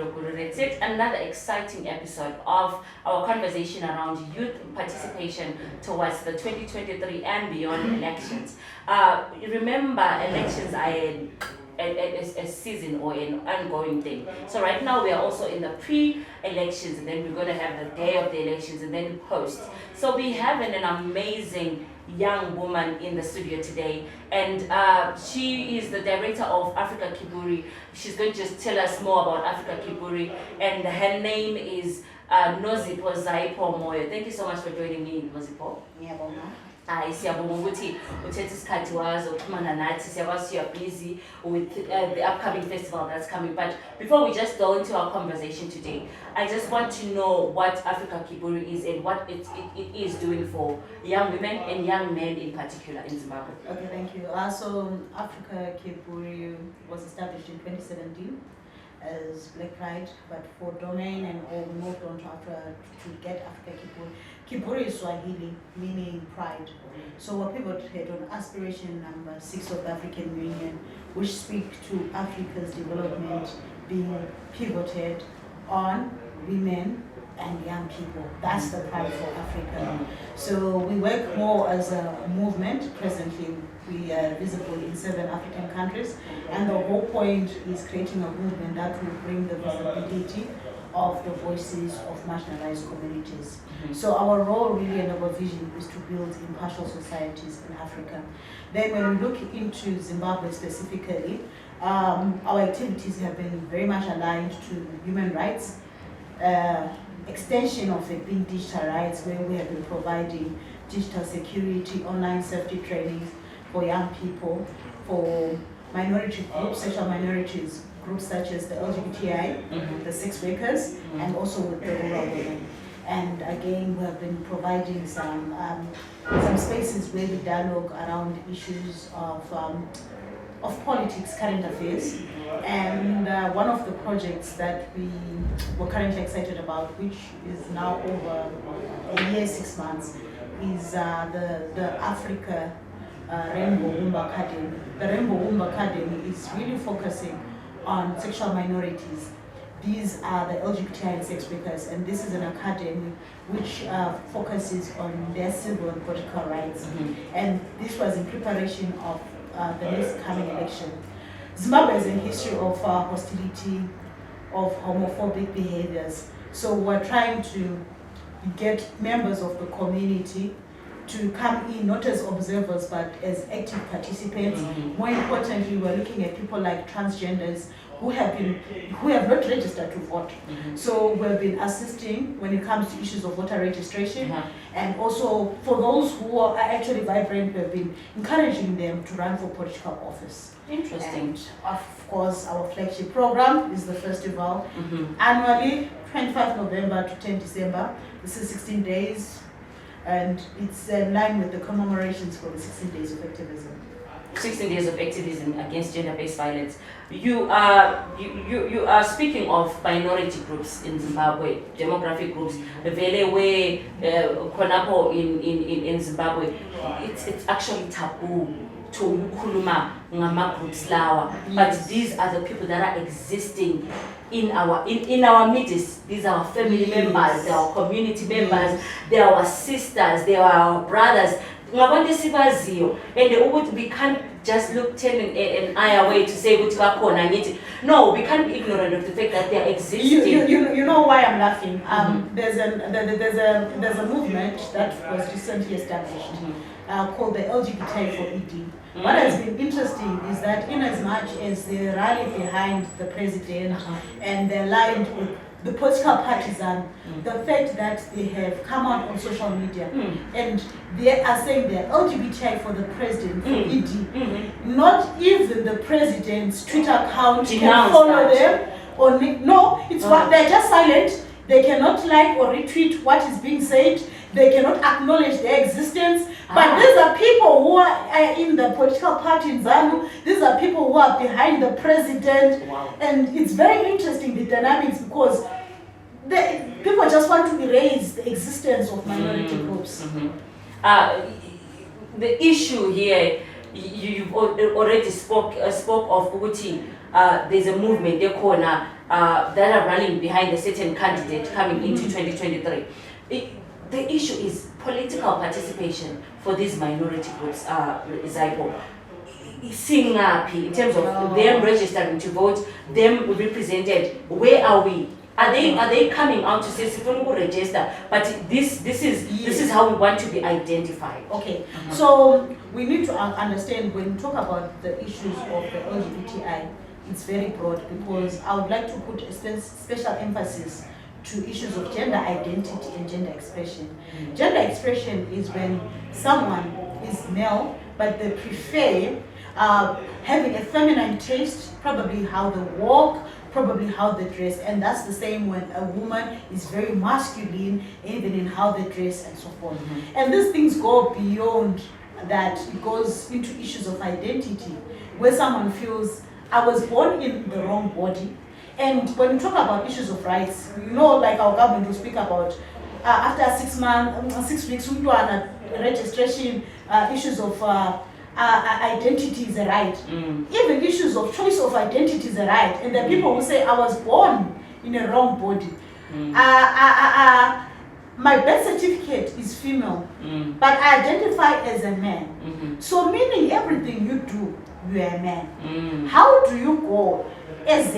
Tariro, Gurure. It's yet another exciting episode of our conversation around youth participation towards the 2023 and beyond elections. Remember, elections are a season or an ongoing thing. So right now we are also in the pre-elections, and then we're going to have the day of the elections and then post. So we have an amazing young woman in the studio today, and she is the director of Africa Kiburi. She's going to just tell us more about Africa Kiburi, and her name is Nozipho Moyo. Thank you so much for joining me, Nozipho. Siyabonga ukuthi uthethe isikhathi wazo uxhumana nathi. Siyakwazi you are busy with the upcoming festival that's coming, but before we just go into our conversation today, I just want to know what Africa Kiburi is and what it is doing for young women and young men in particular in Zimbabwe. Okay, thank you. So Africa Kiburi was established in 2017 as Black Pride, but for domain and all we moved on to Africa to get Africa Kiburi. Kiburi is Swahili, meaning pride. So we're pivoted on aspiration number 6 of the African Union, which speak to Africa's development being pivoted on women and young people. That's the pride for Africa. So we work more as a movement. Presently, we are visible in 7 African countries, and the whole point is creating a movement that will bring the visibility of the voices of marginalized communities. So our role really and our vision is to build impartial societies in Africa. Then when we look into Zimbabwe specifically, our activities have been very much aligned to human rights, extension of it being digital rights, where we have been providing digital security, online safety trainings for young people, for minority groups, sexual minorities, groups such as the LGBTI, the sex workers, and also with the rural women. And again, we have been providing some spaces where we dialogue around issues of politics, current affairs. And one of the projects that we were currently excited about, which is now over a year, 6 months, is the Africa Rainbow Womb Academy. The Rainbow Womb Academy is really focusing on sexual minorities. These are the LGBTI and sex workers, and this is an academy which focuses on their civil and political rights. And this was in preparation of the next coming election. Zimbabwe has a history of hostility, of homophobic behaviors. So we're trying to get members of the community to come in not as observers but as active participants. More importantly, we're looking at people like transgenders who have not registered to vote. So we've been assisting when it comes to issues of voter registration, and also for those who are actually vibrant, we've been encouraging them to run for political office. Interesting. And of course, our flagship program is the festival annually, 25 November to 10 December. This is 16 days, and it's in line with the commemorations for the 16 days of activism. 16 days of activism against gender-based violence. You are speaking of minority groups in Zimbabwe, demographic groups. Vele we konapo in Zimbabwe, it's actually taboo to ukhuluma ngama groups lawa. But these are the people that are existing in our midst. These are our family members, they are our community members, they are our sisters, they are our brothers. And we can't just turn an eye away to say no, we can't be ignorant of the fact that they are existing. You know why I'm laughing? There's a movement that was recently established called the LGBT for ED. What has been interesting is that in as much as they rally behind the president and they're aligned with the political partisan, the fact that they have come out on social media and they are saying they're LGBTI for the president, for ED. Not even the president's Twitter account can follow them. Or no, it's what they're just silent. They cannot like or retweet what is being said. They cannot acknowledge their existence. But these are people who are in the political party in ZANU. These are people who are behind the president. And it's very interesting, the dynamics, because people just want to erase the existence of minority groups. The issue here, you've already spoke of Uti. There's a movement, they call that are rallying behind a certain candidate coming into 2023. The issue is political participation for these minority groups, Zypho. Seeing up in terms of them registering to vote, them represented. Where are we? Are they coming out to say Sifunu will register? But this is how we want to be identified. Okay, so we need to understand when we talk about the issues of the LGBTI, it's very broad, because I would like to put a special emphasis to issues of gender identity and gender expression. Gender expression is when someone is male, but they prefer having a feminine taste, probably how they walk, probably how they dress, and that's the same when a woman is very masculine, even in how they dress and so forth. And these things go beyond that. It goes into issues of identity, where someone feels, I was born in the wrong body. And when we talk about issues of rights, like our government will speak about after 6 weeks, registration, issues of identity is a right. Even issues of choice of identity is a right. And the people who say, I was born in a wrong body. My birth certificate is female, but I identify as a man. So meaning everything you do, you are a man. How do you go as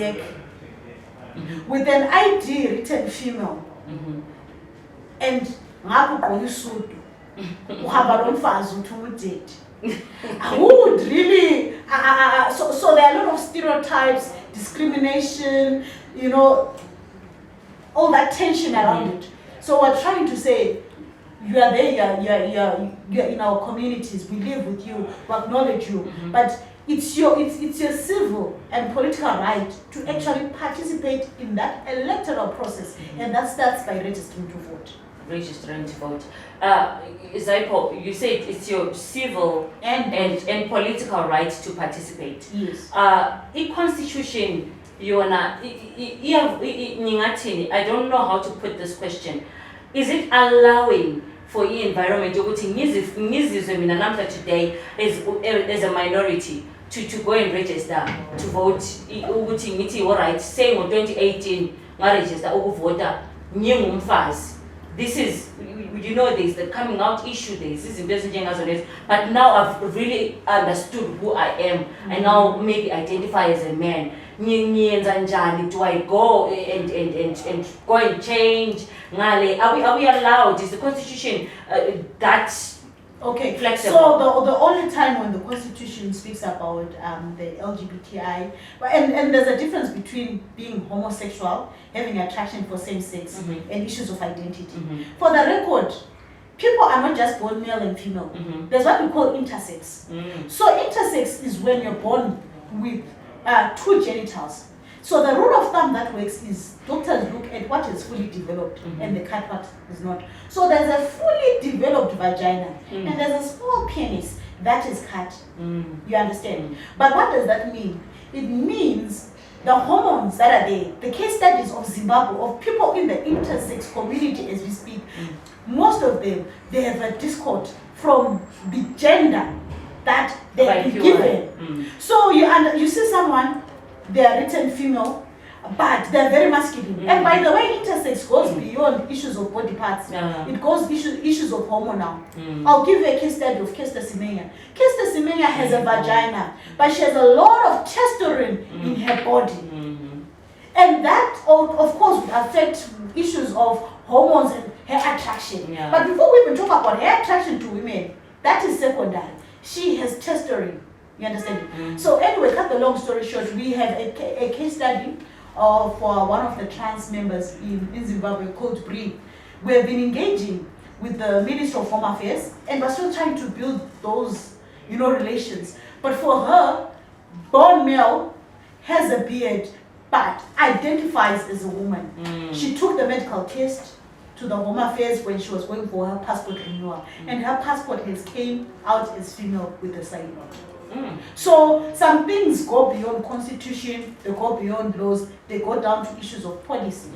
with an ID written female and who would really so there are a lot of stereotypes, discrimination, all that tension around it. So we're trying to say, you are there, you're in our communities, we live with you, we acknowledge you, but it's your civil and political right to actually participate in that electoral process, and that starts by registering to vote. Registering to vote. Zypho, you said it's your civil and political right to participate. Yes. Constitution, I don't know how to put this question. Is it allowing for the environment today as a minority to go and register to vote? Alright, saying on 2018, register voter. This is, there's the coming out issue, but now I've really understood who I am, and now maybe identify as a man. Do I go and go and change? Are we allowed? Is the constitution that flexible? So the only time when the constitution speaks about the LGBTI, and there's a difference between being homosexual, having attraction for same sex, and issues of identity. For the record, people are not just born male and female. There's what we call intersex. So intersex is when you're born with two genitals. So the rule of thumb that works is doctors look at what is fully developed and they cut what is not. So there's a fully developed vagina and there's a small penis that is cut. You understand? But what does that mean? It means the hormones that are there, the case studies of Zimbabwe, of people in the intersex community as we speak, most of them, they have a discord from the gender that they've been given. So you see someone, they are written female, but they're very masculine. And by the way, intersex goes beyond issues of body parts. It goes issues of hormonal. I'll give you a case study of Kester Semenya. Kester Semenya has a vagina, but she has a lot of testosterone in her body. And that, of course, would affect issues of hormones and her attraction. But before we even talk about her attraction to women, that is secondary. She has testosterone. You understand? So anyway, cut the long story short, we have a case study of one of the trans members in Zimbabwe called Bree. We have been engaging with the Ministry of Home Affairs, and we're still trying to build those, relations. But for her, born male, has a beard, but identifies as a woman. She took the medical test to the Home Affairs when she was going for her passport renewal, and her passport has came out as female with a side note. So some things go beyond constitution, they go beyond laws, they go down to issues of policy.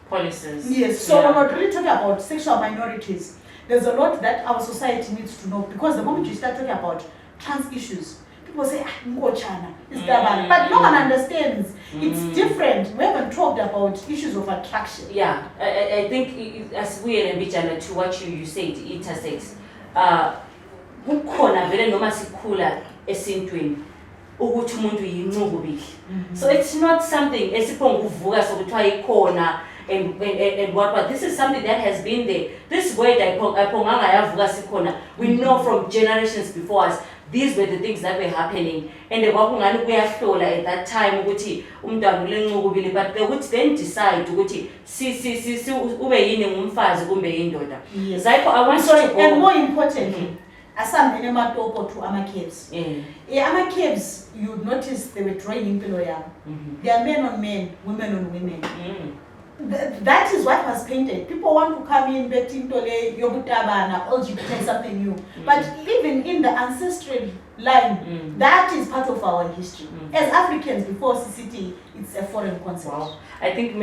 Policies. Yes, so we're not really talking about sexual minorities. There's a lot that our society needs to know, because the moment you start talking about trans issues, people say, Ngochana, it's Tabana. But no one understands. It's different. We haven't talked about issues of attraction. Yeah, I think as we are to what you said, intersex. Kukhona vele noma sikhula esintweni ukuthi umuntu yinqububili. So it's not something esiphonguvuka sokuthiwa ikhona and what, but this is something that has been there. This word ayphonganga yavuka sikhona. We know from generations before us these were the things that were happening, and kwakungani kuyahlola at that time ukuthi umntwana ulenqububili, but they would then decide ukuthi ube yini ngumfazi kumbe yindoda. Zypho, I want to go, and more importantly, asambene amatopo to ama-caves. Ama-caves, you would notice they were drawing impilo yabo. They are men on men, women on women. That is what was painted. People want to come in, betintole, yobutabana, LGBT, something new. But even in the ancestral line, that is part of our history. As Africans, before CCT, it's a foreign concept. Wow. I think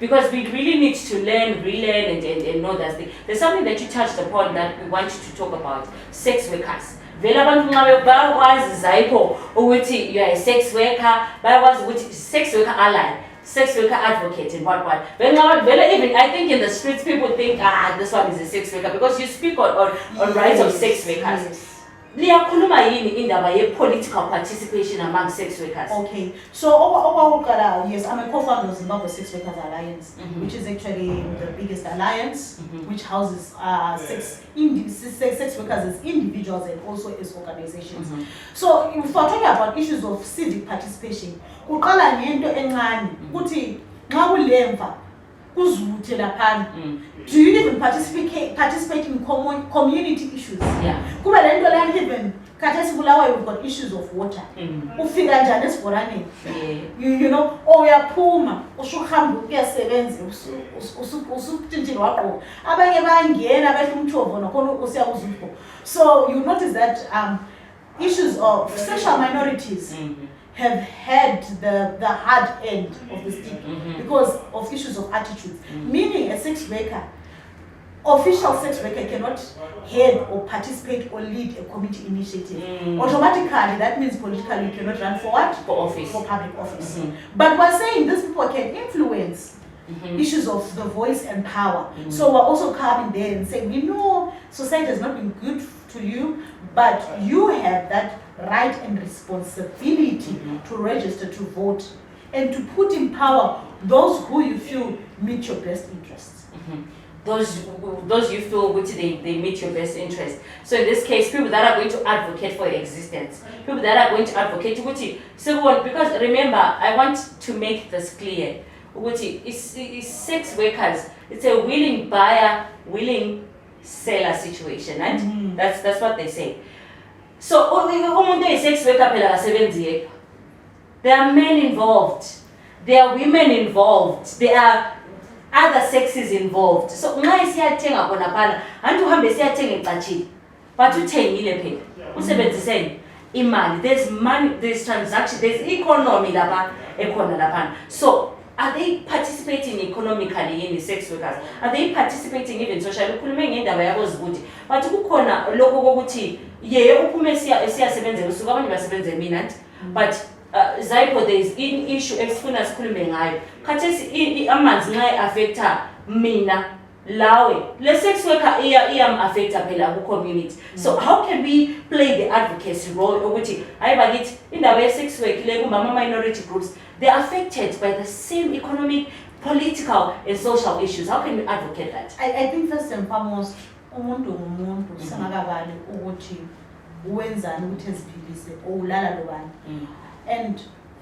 because we really need to learn, relearn, and know that there's something that you touched upon that we want to talk about: sex workers. Vela abantu nxa bayakwazi Zypho ukuthi you are a sex worker, bayakwazi ukuthi sex worker ally, sex worker advocate and what. Vela even I think in the streets people think this one is a sex worker because you speak on rights of sex workers. Yes. Liyakhuluma yini indaba ye political participation among sex workers? Okay, so yes, I'm a co-founder of Zimbabwe Sex Workers Alliance, which is actually the biggest alliance, which houses sex workers as individuals and also as organizations. So if we're talking about issues of civic participation, uqala ngento encane ukuthi nxa kulemva uzuthe lapha. Do you even participate in community issues? Yeah. Kuba lento la even khathesi Bulawayo we've got issues of water. Ufika njani esiboraneni? You know, uyaphuma usuhamba uyasebenza usutshintshile waqo. Abanye bayangena behle umthovo nakhona usiya kuZipho. So you notice that issues of sexual minorities have had the hard end of the stick because of issues of attitudes. Meaning a sex worker, official sex worker cannot head or participate or lead a community initiative. Automatically, that means politically you cannot run for what? For office. For public office. But we're saying these people can influence issues of the voice and power. So we're also coming there and saying, we know society has not been good to you, but you have that right and responsibility to register to vote and to put in power those who you feel meet your best interests. Those you feel which they meet your best interest. So in this case, people that are going to advocate for your existence, people that are going to advocate because remember, I want to make this clear. It's sex workers, it's a willing buyer, willing seller situation, right? That's what they say. So umuntu is sex worker phela akasebenzi. There are men involved, there are women involved, there are other sexes involved. So nxa siyathenga khona phana antu uhambe siyathenga ecatshile but uthengile phela usebenziseni imali. There's money, there's transaction, there's economy lapha ekhona lapha. So are they participating economically in the sex workers? Are they participating even socially? Ukhulume ngendaba yabo zibudi but kukhona lokho kokuthi yeye uphume siyasebenzela usuka abantu basebenze mina but Zypho, there is an issue esifuna sikhulume ngayo. Khathesi amanzi nxa affecta mina lawe le sex worker iyam affecta phela ku community. So how can we play the advocacy role ukuthi hayi bakithi indaba ye sex work le kuma minority groups, they are affected by the same economic, political and social issues? How can we advocate that? I think first and foremost umuntu ngumuntu singakabali ukuthi wenzani ukuthi eziphilise ulala lobani. And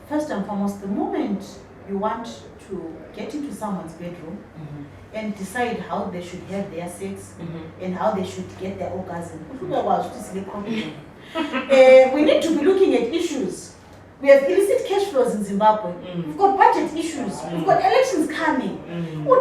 first and foremost, the moment you want to get into someone's bedroom and decide how they should have their sex and how they should get their orgasm, we need to be looking at issues. We have illicit cash flows in Zimbabwe. We've got budget issues. We've got elections coming. Why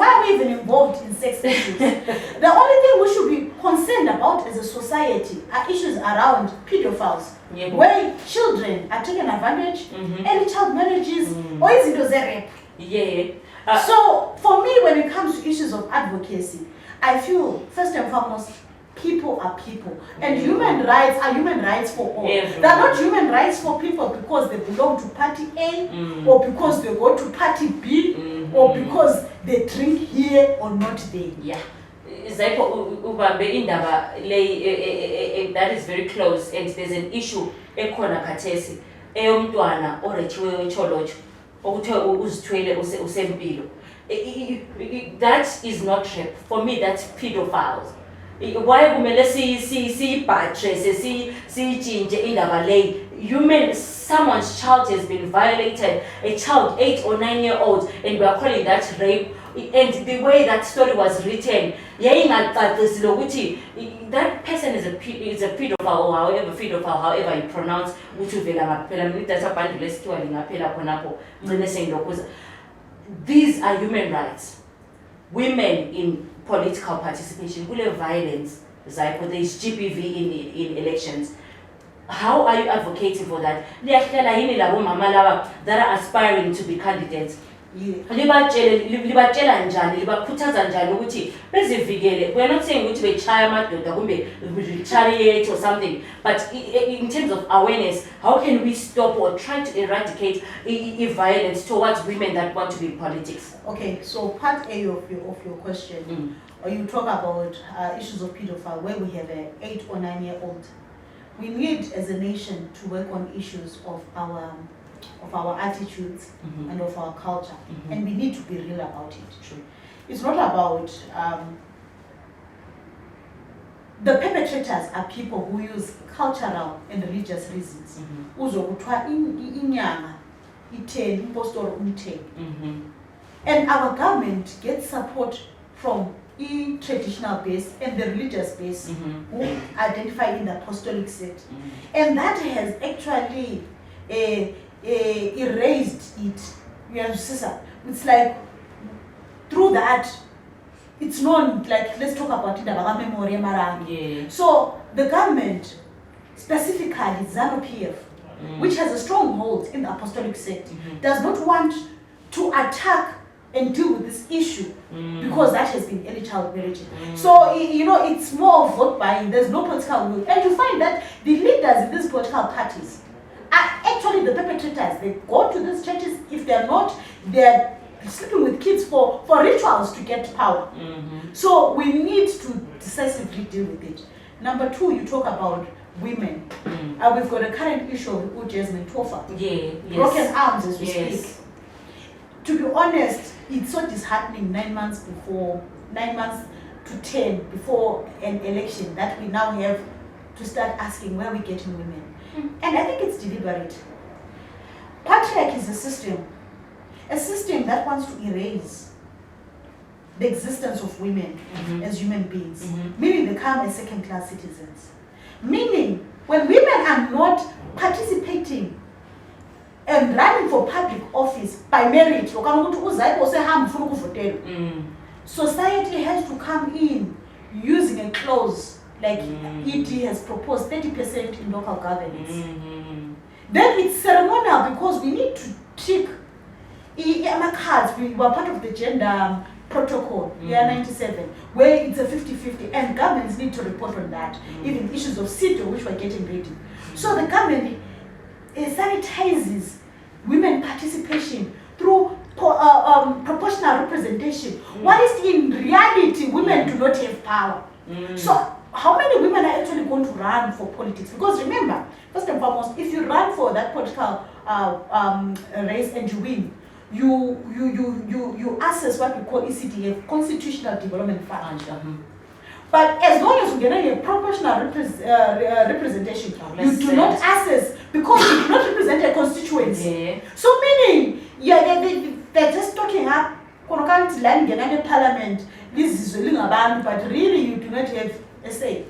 are we even involved in sex issues? The only thing we should be concerned about as a society are issues around pedophiles, where children are taken advantage, early child marriages, or is it rape? So for me, when it comes to issues of advocacy, I feel first and foremost, people are people. And human rights are human rights for all. Everyone. They're not human rights for people because they belong to party A, or because they go to party B, or because they drink here or not there. Yeah. Zypho, ubambe indaba that is very close, and there's an issue ekhona khathesi eyomntwana orethiweyo echolotsho okuthiwa uzithwele usempilo. That is not rape. For me, that's pedophiles. Why kumele siyibhathe siyitshintshe indaba leyi? Someone's child has been violated, a child 8 or 9 year old, and we are calling that rape. And the way that story was written, that person is a pedophile, or however you pronounce. These are human rights. Women in political participation, violence, Zypho, there is GBV in elections. How are you advocating for that? That are aspiring to be candidates. Libatshela njani, libakhuthaza njani ukuthi bezivikele. We are not saying ukuthi bechaya amadoda kumbe retaliate or something, but in terms of awareness, how can we stop or try to eradicate violence towards women that want to be in politics? Okay, so part A of your question, or you talk about issues of pedophile, where we have an 8 or 9 year old. We need, as a nation, to work on issues of our attitudes and of our culture, and we need to be real about it. True. It's not about the perpetrators are people who use cultural and religious reasons. Uzokuthiwa inyanga itheni impostor umtheni. And our government gets support from the traditional base and the religious base who identify in the apostolic sect. And that has actually erased it. It's like through that, it's known, like, let's talk about it, memory. So the government, specifically ZANU-PF, which has a stronghold in the apostolic sect, does not want to attack and deal with this issue because that has been early child marriage. So, it's more vote buying, there's no political will. And you find that the leaders in these political parties are actually the perpetrators. They go to these churches. If they're not, they're sleeping with kids for rituals to get power. So we need to decisively deal with it. Number 2, you talk about women. We've got a current issue of Jasmine Tofa. Broken arms as we speak. To be honest, it's so disheartening 9 months to 10 before an election that we now have to start asking where we're getting women. And I think it's deliberate. Patriarchy is a system that wants to erase the existence of women as human beings, meaning they come as second-class citizens. Meaning, when women are not participating and running for public office by merit, society has to come in using a clause like ED has proposed 30% in local governance. Then it's ceremonial because we need to tick cards. We were part of the gender protocol, year 97, where it's a 50-50, and governments need to report on that. Even issues of CETO, which we're getting ready. So the government sanitizes women participation through proportional representation. What is in reality, women do not have power. So how many women are actually going to run for politics? Because remember, first and foremost, if you run for that political race and you win, you access what we call ECDF, Constitutional Development Fund. But as long as you get a proportional representation, you do not access because you do not represent a constituency. So meaning, they're just talking up, land parliament, but really you do not have a say.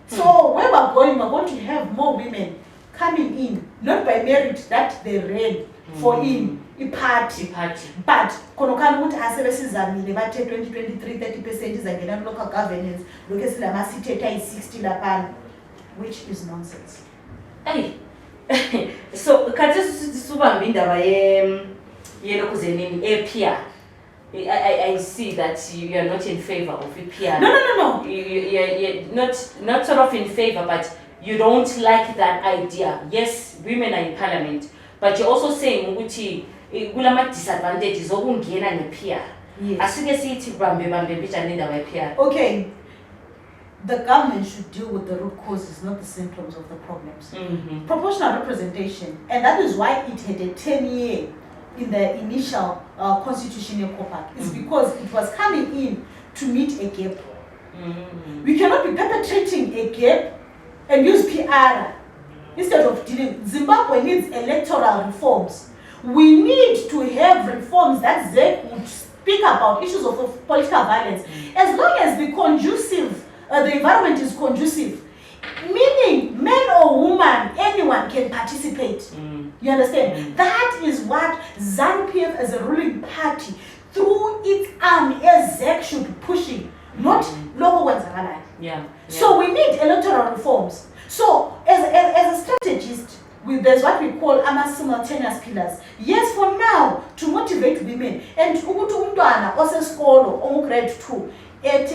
So where we're going to have more women coming in, not by merit that they ran for in a party, but konokana ukuthi asebesizamile bathe 2023 30% izangena local governance lokho esilama city ayi-60 lapha, which is nonsense. Hey. So khathi sibambe indaba yelokhu zenini ePia I see that you are not in favor of EPR. No. You're not sort of in favor, but you don't like that idea. Yes, women are in parliament, but you're also saying ukuthi kulama disadvantages okungena nePR. Yes. Asike sithi bambe bijana indaba yePR. Okay. The government should deal with the root causes, not the symptoms of the problems. Proportional representation, and that is why it had a 10-year in the initial constitutional compact, is because it was coming in to meet a gap. We cannot be perpetrating a gap and use PR instead of dealing. Zimbabwe needs electoral reforms. We need to have reforms that they would speak about issues of political violence, as long as the environment is conducive, meaning man or woman, anyone can participate. You understand? That is what ZANU-PF as a ruling party, through its arm as ZEC should be pushing, not local ones. So we need electoral reforms. So as a strategist, there's what we call simultaneous pillars. Yes, for now, to motivate women, and ukuthi umntwana osesikolo grade 2 in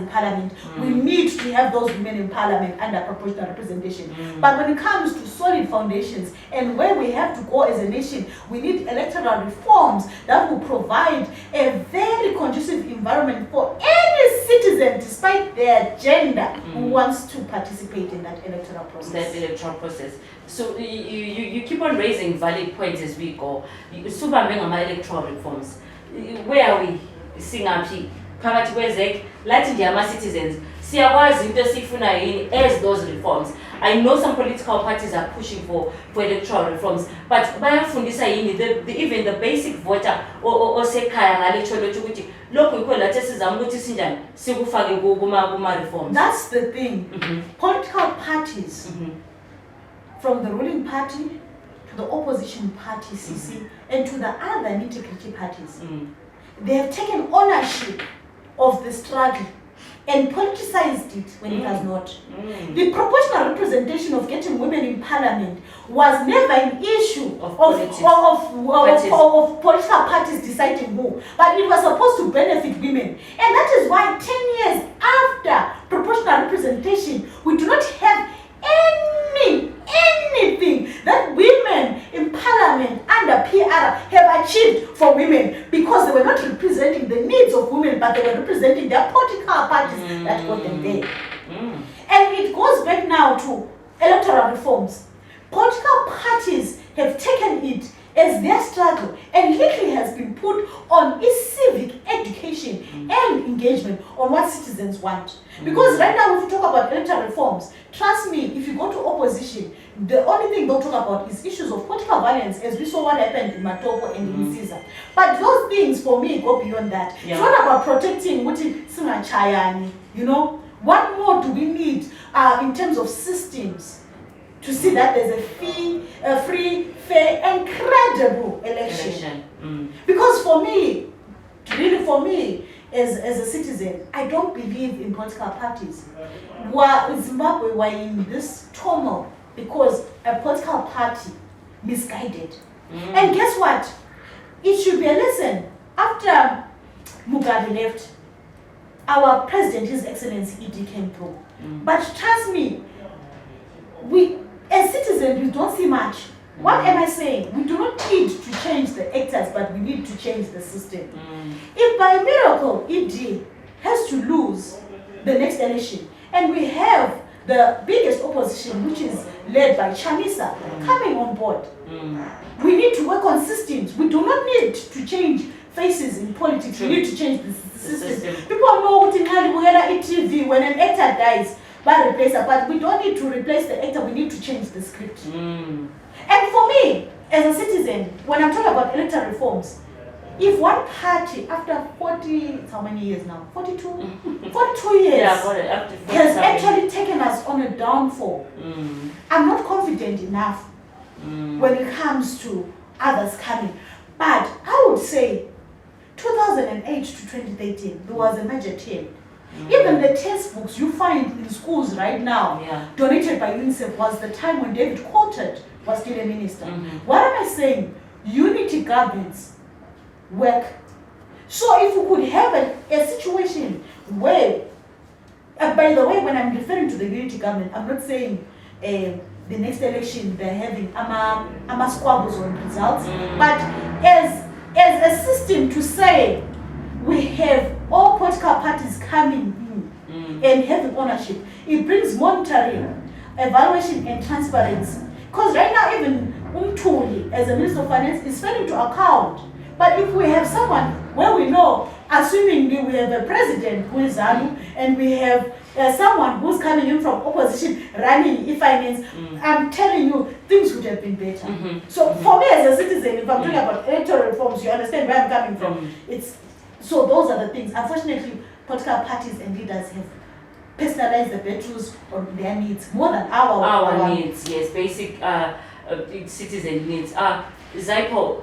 parliament, we need to have those women in parliament under proportional representation. But when it comes to solid foundations and where we have to go as a nation, we need electoral reforms that will provide a very conducive environment for any citizen, despite their gender, who wants to participate in that electoral process. So you keep on raising valid points as we go. Electoral reforms. Where are we? Singaphi phakathi kwezek lathi nje ama citizens siyakwazi into esifuna yini as those reforms. I know some political parties are pushing for electoral reforms, but bayafundisa yini even the basic voter osekhaya ngalecho lothi ukuthi lokho yikho lathi sizama ukuthi sinjani sikufake kuma reforms. That's the thing. Political parties, from the ruling party to the opposition party CC and to the other nitty-gritty parties, they have taken ownership of the struggle and politicized it when it has not. The proportional representation of getting women in parliament was never an issue of political parties deciding who, but it was supposed to benefit women. And that is why 10 years after proportional representation, we do not have anything that women in parliament under PR have achieved for women, because they were not representing the needs of women, but they were representing their political parties that got them there. And it goes back now to electoral reforms. Political parties have taken it as their struggle, and little has been put on its civic education and engagement on what citizens want. Because right now, if we talk about electoral reforms, trust me, if you go to opposition, the only thing they'll talk about is issues of political violence, as we saw what happened in Matopo and in Caesar. But those things, for me, go beyond that. It's not about protecting Singachayani, you know. What more do we need in terms of systems to see that there's a free, fair, and credible election? Because for me, as a citizen, I don't believe in political parties. Zimbabwe were in this turmoil because a political party misguided. And guess what? It should be a lesson. After Mugabe left, our president, His Excellency Idi, came through. But trust me, we as citizens, we don't see much. What am I saying? We do not need to change the actors, but we need to change the system. If by miracle Idi has to lose the next election, and we have the biggest opposition, which is led by Chamisa, coming on board, we need to work on systems. We do not need to change faces in politics. We need to change the system. People know what in TV when an actor dies, but replace her. But we don't need to replace the actor. We need to change the script. And for me, as a citizen, when I'm talking about electoral reforms, if one party, after 40, how many years now? 42? 42 years, has actually taken us on a downfall, I'm not confident enough when it comes to others coming. But I would say 2008 to 2013, there was a major change. Even the textbooks you find in schools right now, donated by UNICEF, was the time when David Coulthard was still a minister. What am I saying? Unity governments. work. So if we could have a situation where, by the way, when I'm referring to the unity government, I'm not saying the next election they're having ama squabbles on results, but as a system to say we have all political parties coming in and having ownership, it brings monitoring, evaluation and transparency. Because right now even Umtuli as a Minister of Finance is failing to account. But if we have someone where we know, assuming we have a president who is Zanu, and we have someone who's coming in from opposition running e-finance, I'm telling you, things would have been better. So for me as a citizen, if I'm talking about electoral reforms, you understand where I'm coming from. So those are the things. Unfortunately, political parties and leaders have personalized the battles on their needs more than our needs. Yes, basic citizen needs. Zypho,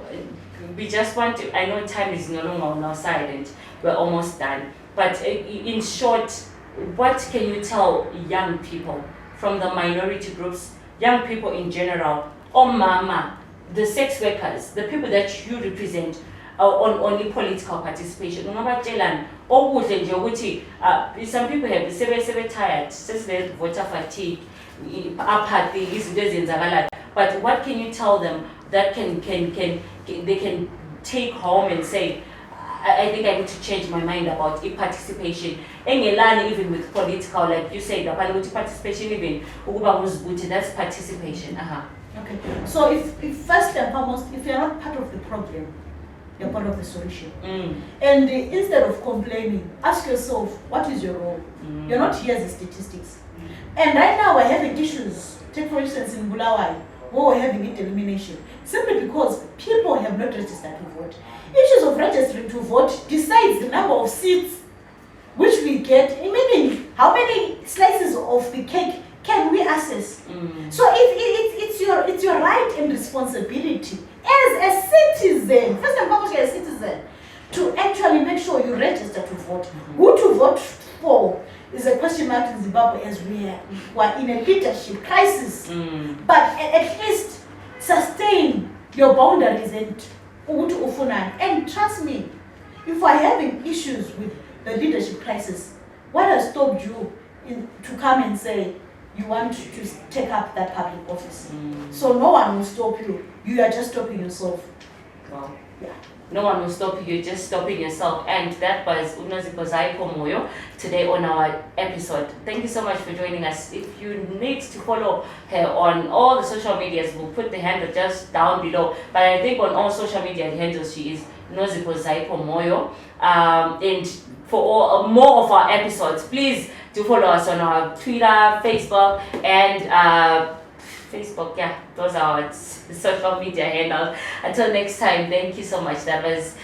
we just want to, I know time is no longer on our side and we're almost done, but in short, what can you tell young people from the minority groups, young people in general, or mama, the sex workers, the people that you represent on the political participation? Some people have very tired, since they voter fatigue, apathy, but what can you tell them that they can take home and say, I think I need to change my mind about participation. Even with political, like you said, participation even, that's participation. Okay, so if first and foremost, if you're not part of the problem, you're part of the solution. And instead of complaining, ask yourself, what is your role? You're not here as a statistics. And right now we're having issues. Take for instance in Bulawai, where we're having elimination, simply because people have not registered to vote. Issues of registering to vote decides the number of seats which we get, meaning how many slices of the cake can we access. So it's your right and responsibility as a citizen, first and foremost you're a citizen, to actually make sure you register to vote. Who to vote for is a question mark in Zimbabwe, as we are in a leadership crisis. But at least sustain your boundaries and trust me, if we're having issues with the leadership crisis, what has stopped you to come and say you want to take up that public office? So no one will stop you. You are just stopping yourself. Wow. Yeah. No one will stop you, just stopping yourself. And that was Nozipho Zypho Moyo today on our episode. Thank you so much for joining us. If you need to follow her on all the social medias, we'll put the handle just down below. But I think on all social media handles, she is Nozipho Zypho Moyo. And for more of our episodes, please do follow us on our Twitter, Facebook, and Facebook, yeah, those are our social media handles. Until next time, thank you so much. That was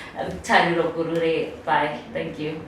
Tariro, Gurure. Bye. Thank you.